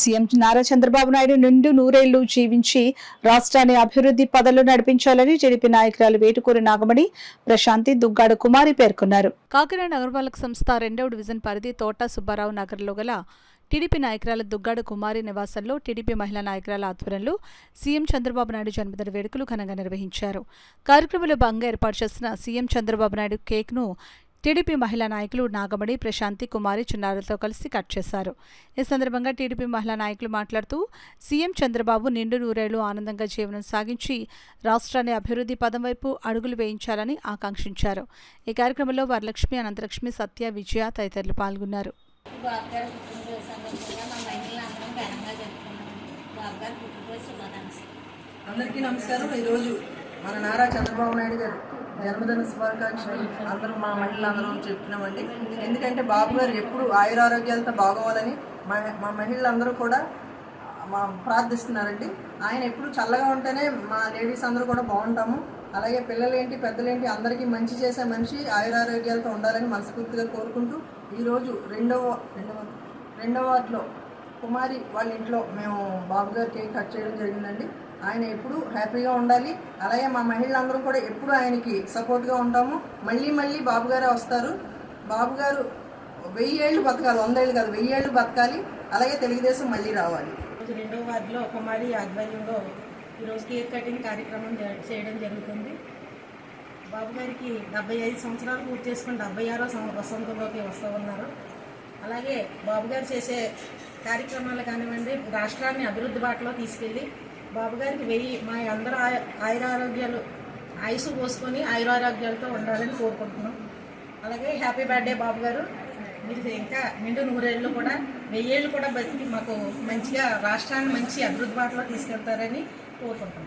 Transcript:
CM Nara Chandrababu Naidu నిండు నూరేళ్లు జీవించి రాష్ట్రాన్ని అభివృద్ధి పదంలో నడిపించాలని టీడీపీ నాయకురాలు వేటుకూరి నాగమణి, ప్రశాంతి, దుగ్గాడు కుమారి పేర్కొన్నారు. కాకినాడ నగరపాలక సంస్థ 2వ డివిజన్ పరిధి తోట సుబ్బారావు నగర్లో గల టీడీపీ నాయకురాలు దుగ్గాడు కుమారి నివాసంలో టీడీపీ మహిళా నాయకురాల ఆధ్వర్యంలో సీఎం చంద్రబాబు నాయుడు జన్మదిన వేడుకలు ఘనంగా నిర్వహించారు. కార్యక్రమంలో భాగంగా ఏర్పాటు చేసిన సీఎం చంద్రబాబు నాయుడు కేక్ను టీడీపీ మహిళా నాయకులు నాగమణి, ప్రశాంతి, కుమారి చిన్నారులతో కలిసి కట్ చేశారు. ఈ సందర్భంగా టీడీపీ మహిళా నాయకులు మాట్లాడుతూ సీఎం చంద్రబాబు నిండు నూరేళ్లు ఆనందంగా జీవనం సాగించి రాష్ట్రాన్ని అభివృద్ధి పదం వైపు అడుగులు వేయించాలని ఆకాంక్షించారు. ఈ కార్యక్రమంలో వరలక్ష్మి, అనంతలక్ష్మి, సత్య, విజయ తదితరులు పాల్గొన్నారు. అందరికీ నమస్కారం. ఈరోజు మన నారా చంద్రబాబు నాయుడు గారు జన్మదిన శుభాకాంక్షలు అందరూ మా మహిళలందరూ చెప్తున్నామండి. ఎందుకంటే బాబు గారు ఎప్పుడు ఆయురారోగ్యాలతో బాగోవాలని మా మహిళలందరూ కూడా ప్రార్థిస్తున్నారండి. ఆయన ఎప్పుడు చల్లగా ఉంటేనే మా లేడీస్ అందరూ కూడా బాగుంటాము. అలాగే పిల్లలేంటి పెద్దలేంటి అందరికీ మంచి చేసే మనిషి ఆయురారోగ్యాలతో ఉండాలని మనస్ఫూర్తిగా కోరుకుంటూ ఈరోజు రెండవ వార్డులో కుమారి వాళ్ళ ఇంట్లో మేము బాబు గారు కేక్ కట్ చేయడం జరిగిందండి. ఆయన ఎప్పుడు హ్యాపీగా ఉండాలి. అలాగే మా మహిళలందరూ కూడా ఎప్పుడు ఆయనకి సపోర్ట్గా ఉంటాము. మళ్ళీ బాబు గారే వస్తారు. బాబు గారు 1000 ఏళ్ళు బతకాలి, 100 ఏళ్ళు కాదు, 1000 ఏళ్ళు బతకాలి. అలాగే తెలుగుదేశం మళ్ళీ రావాలి. 2వ వార్డులో కుమారి ఆధ్వర్యంలో ఈరోజు కేక్ కటింగ్ కార్యక్రమం చేయడం జరుగుతుంది. బాబు గారికి 75 సంవత్సరాలు పూర్తి చేసుకుని 76వ వసంతంలోకి వస్తూ ఉన్నారు. అలాగే బాబు గారు చేసే కార్యక్రమాలు కానివ్వండి, రాష్ట్రాన్ని అభివృద్ధి బాటలో తీసుకెళ్ళి బాబు గారికి మా అందరూ ఆయురారోగ్యాలు ఆయుసు పోసుకొని ఆయురారోగ్యాలతో ఉండాలని కోరుకుంటున్నాం. అలాగే హ్యాపీ బర్త్డే బాబు గారు, మీరు ఇంకా నిండు నూరేళ్ళు కూడా 1000 ఏళ్ళు కూడా బతికి మాకు మంచిగా రాష్ట్రాన్ని మంచి అభివృద్ధి బాటలో తీసుకెళ్తారని కోరుకుంటున్నాం.